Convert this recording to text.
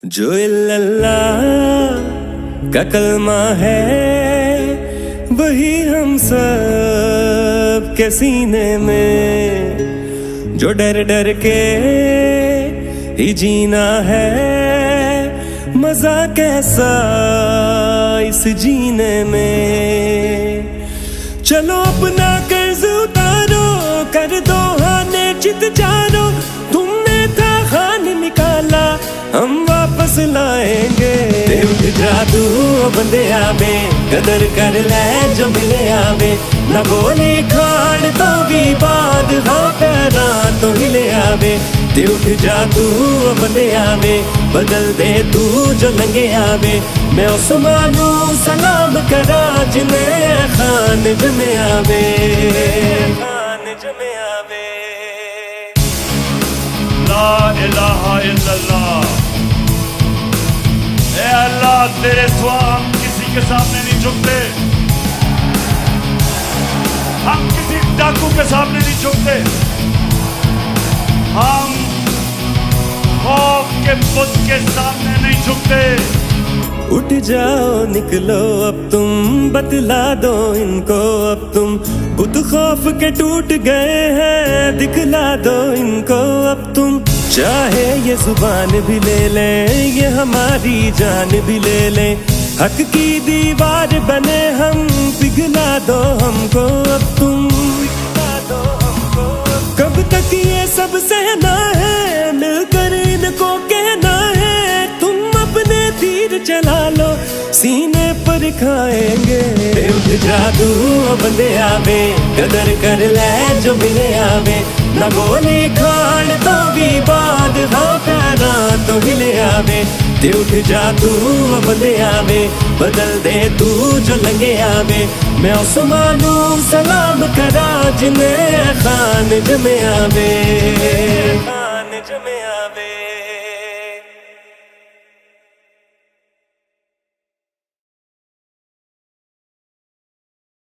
जो इल्लल्लाह का कलमा है वही हम सब के सीने में, जो डर डर के ही जीना है, मजा कैसा इस जीने में। चलो अपना कर्ज उतारो, कर दो हाने चित जानो, तुमने था खान निकाला हम वापस लाएंगे। उठ जादू बंदे आवे, कदर कर ले जो मिले आवे, न गोली खान तो भी बाद हाँ पैरा तो हिले आवे। उठ जादू बंदे आवे, बदल दे तू जो लंगे आवे, मैं उस्मानू सलाम करा जिन्हें खान जमे आवे, खान जमे आवे। ला इलाहा इल्लल्लाह। ए अल्लाह तेरे सिवा हम किसी के सामने नहीं झुकते, हम किसी डाकू के सामने नहीं झुकते, हम खौफ के बुत के सामने नहीं झुकते। उठ जाओ निकलो अब तुम, बतला दो इनको अब तुम, बुत खौफ के टूट गए हैं, दिखला दो इनको अब तुम। चाहे ये जुबान भी ले ले, ये हमारी जान भी ले ले, हक की दीवार बने हम, पिघला दो हमको अब तुम, पिघला दो हमको। कब तक ये सब सहना है, मिलकर इनको कहना है, तुम अपने तीर चला लो सीने पर खाएंगे। उठ जादू बंदे आवे, कदर कर ले जो मिले आवे, न गोली खान तो भी बाद हाँ पैरा तो हिले आवे। उठ जादू बंदे आवे, बदल दे तू जो लंगे आवे, मैं उस्मानू सलाम करा जिन्हें खान जमे आवे, खान जमे आवे।